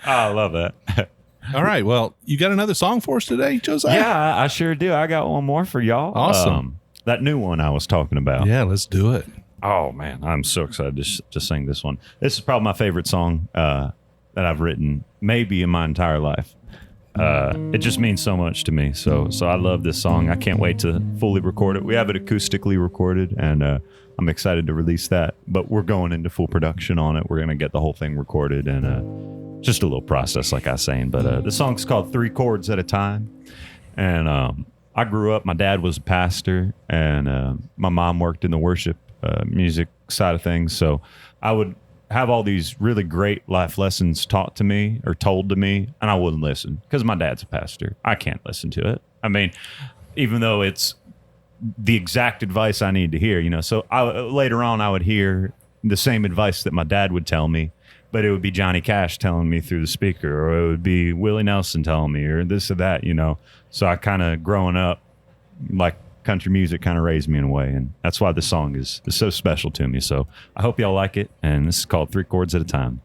I love that. All right. Well, you got another song for us today, Josiah? Yeah, I sure do. I got one more for y'all. Awesome. That new one I was talking about. Yeah, let's do it. Oh, man. I'm so excited to sing this one. This is probably my favorite song that I've written maybe in my entire life. It just means so much to me. So I love this song. I can't wait to fully record it. We have it acoustically recorded, and I'm excited to release that. But we're going into full production on it. We're going to get the whole thing recorded, and just a little process, like I was saying. But the song's called 3 Chords at a Time. And I grew up, my dad was a pastor, and my mom worked in the worship music side of things. So I would have all these really great life lessons taught to me or told to me, and I wouldn't listen because my dad's a pastor. I can't listen to it. I mean, even though it's the exact advice I need to hear, you know. So later on, I would hear the same advice that my dad would tell me, but it would be Johnny Cash telling me through the speaker, or it would be Willie Nelson telling me, or this or that, you know. So I kind of, growing up, like, country music kind of raised me in a way, and that's why this song is so special to me. So I hope y'all like it, and this is called 3 Chords at a Time.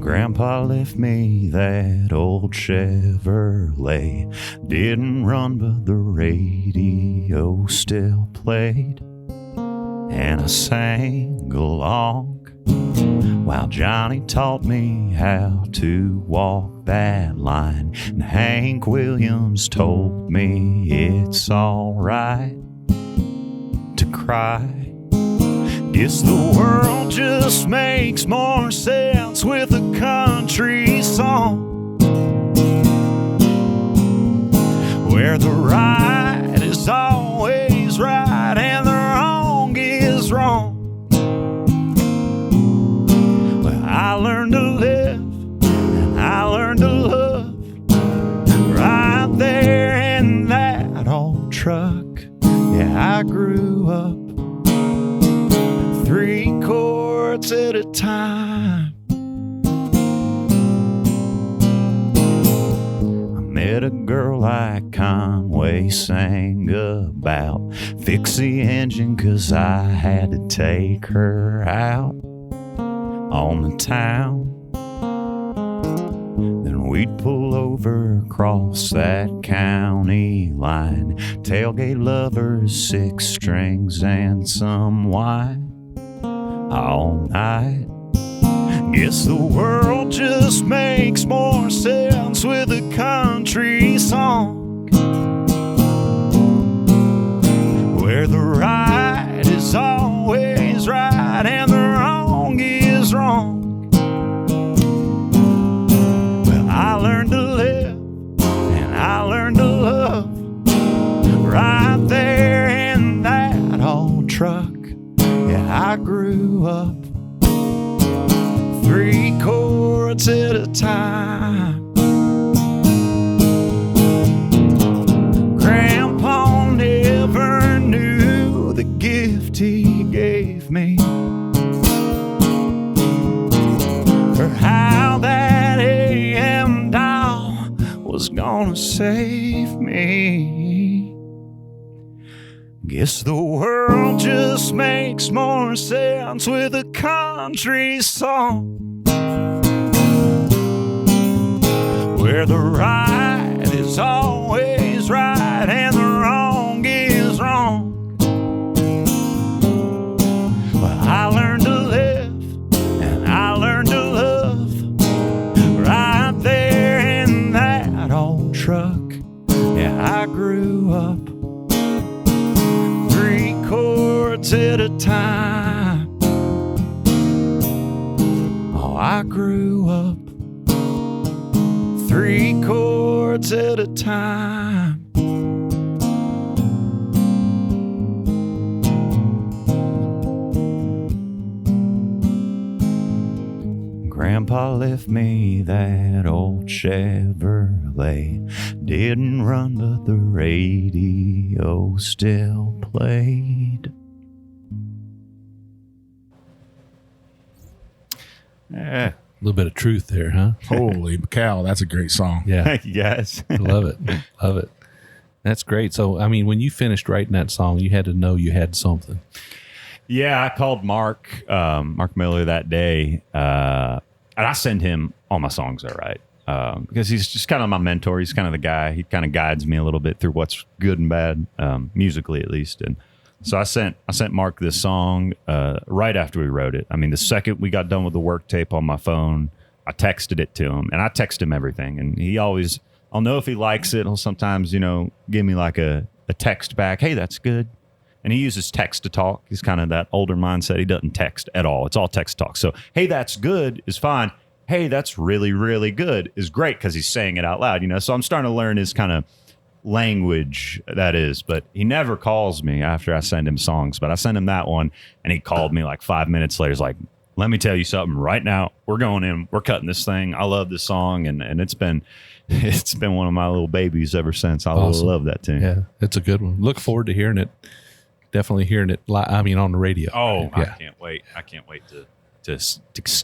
Grandpa left me that old Chevrolet. Didn't run, but the radio still played. And I sang along while Johnny taught me how to walk that line. And Hank Williams told me it's all right to cry. Guess the world just makes more sense with a country song, where the right is always right and the wrong is wrong. Well, I learned to live and I learned to love right there in that old truck. Yeah, I grew up 3 chords at a time. I met a girl like Conway sang about. Fix the engine 'cause I had to take her out on the town. Then we'd pull over across that county line. Tailgate lovers, 6 strings and some wine all night. Guess the world just makes more sense with a country song, where the right is always right and the wrong is wrong. Well, I learned to live and I learned to love right there in that old truck. Yeah, I grew up 3 chords at a time. Grandpa never knew the gift he gave me, or how that AM dial was gonna save me. Guess the world just makes more sense with a country song, where the right is always right and the wrong is wrong. Well, I learned to live and I learned to love right there in that old truck. Yeah, I grew up 3 chords at a time. Oh, I grew up 3 chords at a time. Grandpa left me that old Chevrolet. Didn't run, but the radio still played. A little bit of truth there, huh? Holy cow, that's a great song. Yeah. Thank you, guys. Love it. Love it. That's great. So, I mean, when you finished writing that song, you had to know you had something. Yeah, I called Mark Miller that day, and I send him all my songs I write because he's just kind of my mentor. He's kind of the guy. He kind of guides me a little bit through what's good and bad, musically at least. And so I sent Mark this song right after we wrote it. I mean, the second we got done with the work tape on my phone, I texted it to him, and I text him everything. And he always, I'll know if he likes it. He'll sometimes, give me like a text back. Hey, that's good. And he uses text to talk. He's kind of that older mindset. He doesn't text at all. It's all text talk. So, hey, that's good is fine. Hey, that's really, really good is great because he's saying it out loud, So I'm starting to learn his kind of language, that is. But he never calls me after I send him songs. But I sent him that one, and he called me like 5 minutes later. He's like, let me tell you something right now. We're going in. We're cutting this thing. I love this song, and it's been one of my little babies ever since. I Awesome. love that tune. Yeah, it's a good one. Look forward to hearing it. Definitely hearing it on the radio. Oh, yeah. I can't wait to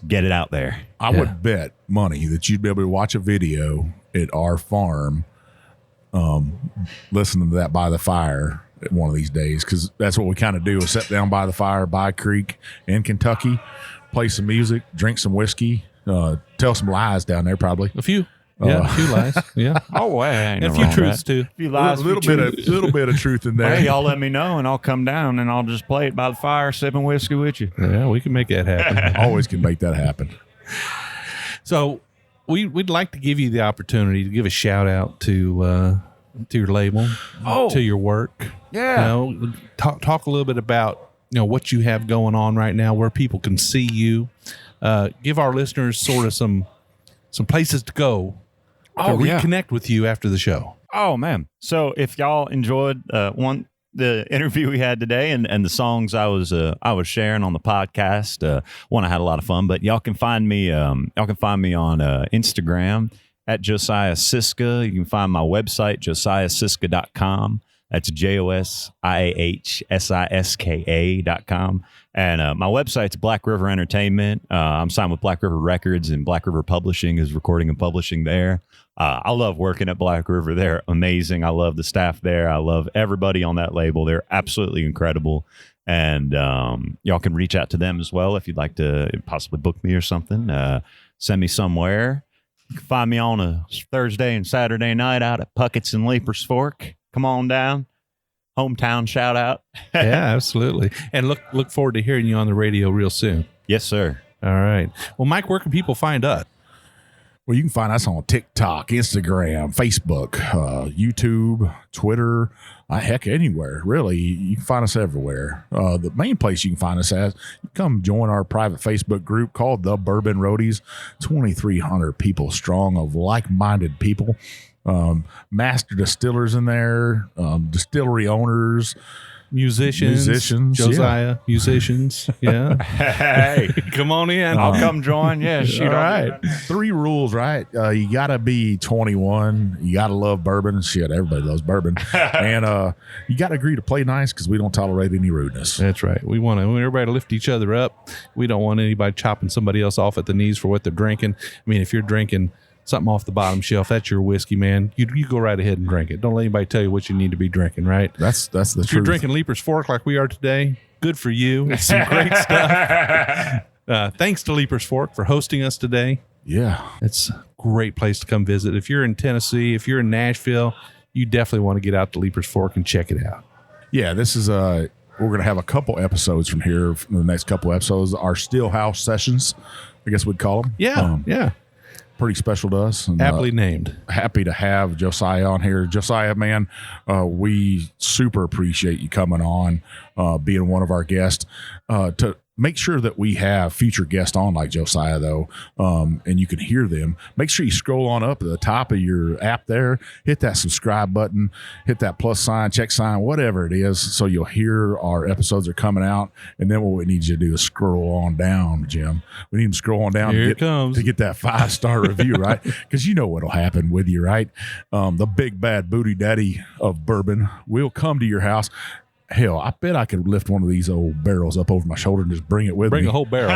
get it out there. I would bet money that you'd be able to watch a video at our farm, listening to that by the fire one of these days, because that's what we kind of do is sit down by the fire by a creek in Kentucky, play some music, drink some whiskey, tell some lies down there probably. A few. Yeah, a few lies. Yeah. Oh, well, And a few truths, too. A few lies, A little bit of truth in there. Hey, y'all let me know, and I'll come down, and I'll just play it by the fire, sipping whiskey with you. Yeah, we can make that happen. Always can make that happen. So we'd like to give you the opportunity to give a shout out to your label, to your work. Yeah. Talk a little bit about what you have going on right now, where people can see you. Give our listeners sort of some places to go to reconnect with you after the show. Oh, man. So if y'all enjoyed the interview we had today and the songs I was sharing on the podcast, I had a lot of fun. But y'all can find me on Instagram at Josiah Siska. You can find my website, josiahsiska.com. That's JOSIAHSISKA.com. And my website's Black River Entertainment. I'm signed with Black River Records, and Black River Publishing is recording and publishing there. I love working at Black River. They're amazing. I love the staff there. I love everybody on that label. They're absolutely incredible. And y'all can reach out to them as well if you'd like to possibly book me or something. Send me somewhere. You can find me on a Thursday and Saturday night out at Puckett's and Leiper's Fork. Come on down. Hometown shout out. Yeah, absolutely. And look forward to hearing you on the radio real soon. Yes, sir. All right. Well, Mike, where can people find us? Well, you can find us on TikTok, Instagram, Facebook, YouTube, Twitter, heck, anywhere, really. You can find us everywhere. The main place you can find us at, come join our private Facebook group called The Bourbon Roadies. 2,300 people strong of like-minded people. Master distillers in there, distillery owners, musicians, Josiah, musicians. Yeah. Hey, come on in. I'll come join. Yeah. Shoot. All right. 3 rules, right? You got to be 21. You got to love bourbon. Shit, everybody loves bourbon. And you got to agree to play nice because we don't tolerate any rudeness. That's right. We want everybody to lift each other up. We don't want anybody chopping somebody else off at the knees for what they're drinking. I mean, if you're drinking something off the bottom shelf, that's your whiskey, man. You go right ahead and drink it. Don't let anybody tell you what you need to be drinking, right? That's the if truth. You're drinking Leiper's Fork like we are today, good for you. It's some great stuff. Thanks to Leiper's Fork for hosting us today. Yeah. It's a great place to come visit. If you're in Tennessee, if you're in Nashville, you definitely want to get out to Leiper's Fork and check it out. Yeah, this is we're going to have a couple episodes from here. From the next couple episodes are Still House sessions, I guess we'd call them. Yeah, pretty special to us. And, aptly named. Happy to have Josiah on here. Josiah, man, we super appreciate you coming on, being one of our guests. To make sure that we have future guests on like Josiah, though, and you can hear them. Make sure you scroll on up at the top of your app there, hit that subscribe button, hit that plus sign, check sign, whatever it is, so you'll hear our episodes are coming out. And then what we need you to do is scroll on down, Jim. We need to scroll on down to get that 5-star review, right? Because you know what'll happen with you, right? The big bad booty daddy of bourbon will come to your house. Hell, I bet I could lift one of these old barrels up over my shoulder and just bring it with me. Bring a whole barrel.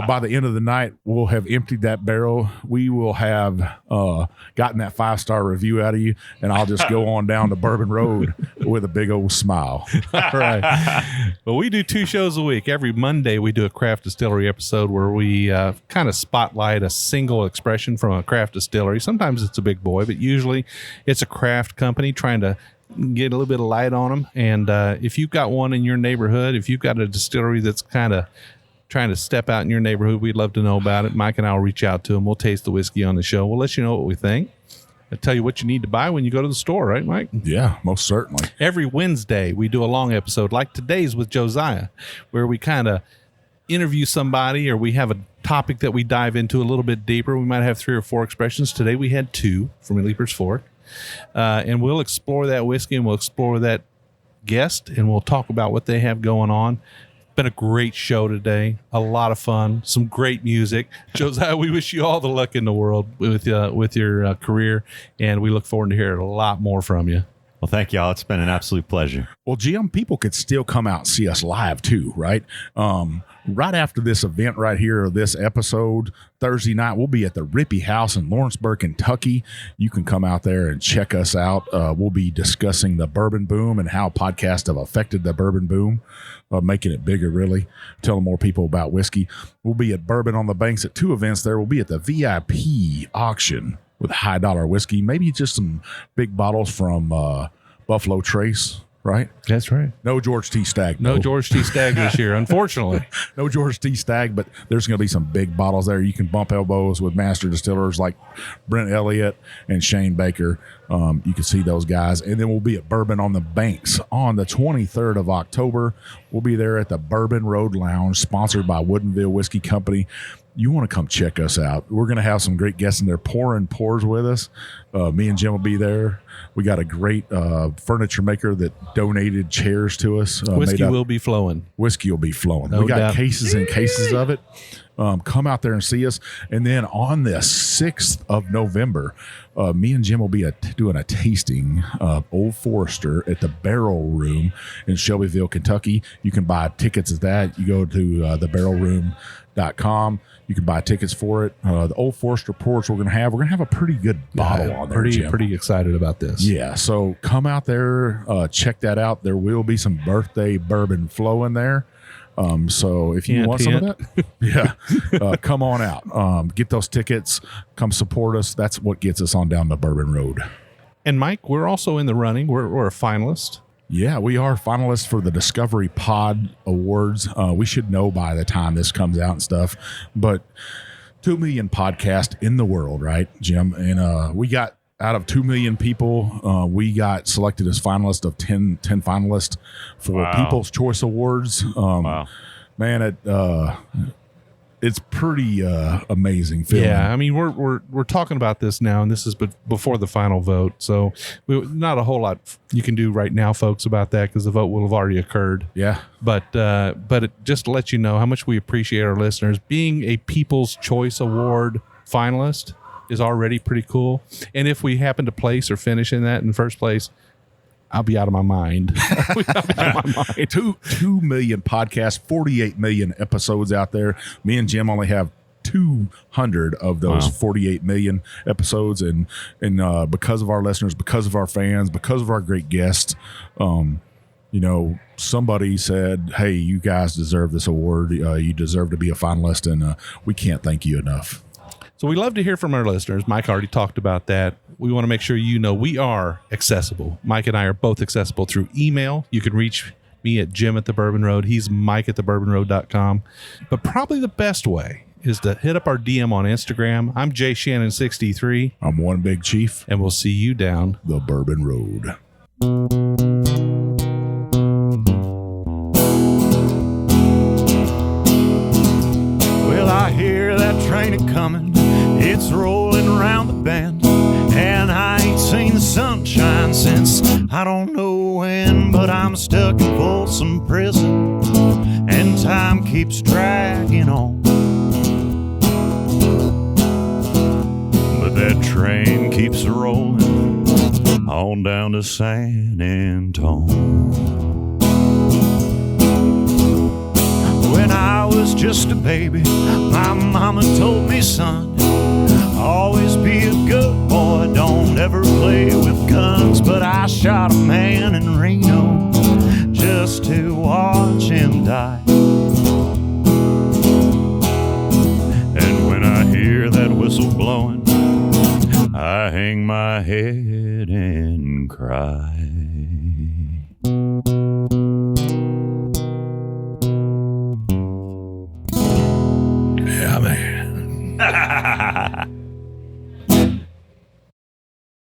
By the end of the night, we'll have emptied that barrel. We will have gotten that 5-star review out of you, and I'll just go on down to Bourbon Road with a big old smile. All right. Well, we do 2 shows a week. Every Monday, we do a craft distillery episode where we kind of spotlight a single expression from a craft distillery. Sometimes it's a big boy, but usually it's a craft company trying to get a little bit of light on them. And if you've got one in your neighborhood, if you've got a distillery that's kind of trying to step out in your neighborhood, we'd love to know about it. Mike and I will reach out to them. We'll taste the whiskey on the show. We'll let you know what we think. I'll tell you what you need to buy when you go to the store, right, Mike? Yeah, most certainly. Every Wednesday, we do a long episode like today's with Josiah, where we kind of interview somebody or we have a topic that we dive into a little bit deeper. We might have 3 or 4 expressions. Today, we had 2 from Leiper's Fork. And we'll explore that whiskey and we'll explore that guest and we'll talk about what they have going on. Been a great show today. A lot of fun. Some great music. Josiah, we wish you all the luck in the world with your career, and we look forward to hearing a lot more from you. Well, thank y'all. It's been an absolute pleasure. Well, Jim, people could still come out and see us live too, right? Right after this event right here, or this episode, Thursday night, we'll be at the Rippey House in Lawrenceburg, Kentucky. You can come out there and check us out. We'll be discussing the bourbon boom and how podcasts have affected the bourbon boom, making it bigger, really, telling more people about whiskey. We'll be at Bourbon on the Banks at 2 events there. We'll be at the VIP auction with high dollar whiskey, maybe just some big bottles from Buffalo Trace, right? That's right. No George T. Stagg. No George T. Stagg this year, unfortunately. No George T. Stagg, but there's going to be some big bottles there. You can bump elbows with master distillers like Brent Elliott and Shane Baker. You can see those guys. And then we'll be at Bourbon on the Banks on the 23rd of October. We'll be there at the Bourbon Road Lounge, sponsored by Woodinville Whiskey Company. You want to come check us out. We're going to have some great guests in there pouring pours with us. Me and Jim will be there. We got a great furniture maker that donated chairs to us. Whiskey will be flowing. Whiskey will be flowing. No we got doubt. cases and cases of it. Come out there and see us. And then on the 6th of November, me and Jim will be doing a tasting of Old Forester at the Barrel Room in Shelbyville, Kentucky. You can buy tickets at that. You go to thebarrelroom.com. You can buy tickets for it. The Old Forester ports we're going to have a pretty good bottle on there, Jim. Pretty excited about this. Yeah, so come out there, check that out. There will be some birthday bourbon flowing there. So if you want some of that, come on out. Get those tickets. Come support us. That's what gets us on down the Bourbon Road. And Mike, we're also in the running. We're a finalist. Yeah, we are finalists for the Discovery Pod Awards. We should know by the time this comes out and stuff. But 2 million podcasts in the world, right, Jim? And we got, out of 2 million people, we got selected as finalists of 10 finalists for People's Choice Awards. Man, it's pretty amazing feeling. Yeah, I mean, we're talking about this now, and this is before the final vote. So not a whole lot you can do right now, folks, about that because the vote will have already occurred. Yeah. But just to let you know how much we appreciate our listeners, being a People's Choice Award finalist is already pretty cool. And if we happen to place or finish in that in first place, I'll be out of my mind. 2 million podcasts, 48 million episodes out there. Me and Jim only have 200 of those 48 million episodes. And because of our listeners, because of our fans, because of our great guests, somebody said, hey, you guys deserve this award. You deserve to be a finalist, and we can't thank you enough. So we love to hear from our listeners. Mike already talked about that. We want to make sure you know we are accessible. Mike and I are both accessible through email. You can reach me at Jim at the Bourbon Road. He's Mike at thebourbonroad.com. But probably the best way is to hit up our DM on Instagram. I'm Jay Shannon63. I'm One Big Chief. And we'll see you down the Bourbon Road. Well, I hear that train a-coming. It's rolling around the bend. And I ain't seen the sunshine since I don't know when. But I'm stuck in Folsom Prison, and time keeps dragging on. But that train keeps rolling on down to San Antone. When I was just a baby, my mama told me, son, always be a good boy, don't ever play with guns. But I shot a man in Reno just to watch him die. And when I hear that whistle blowing, I hang my head and cry.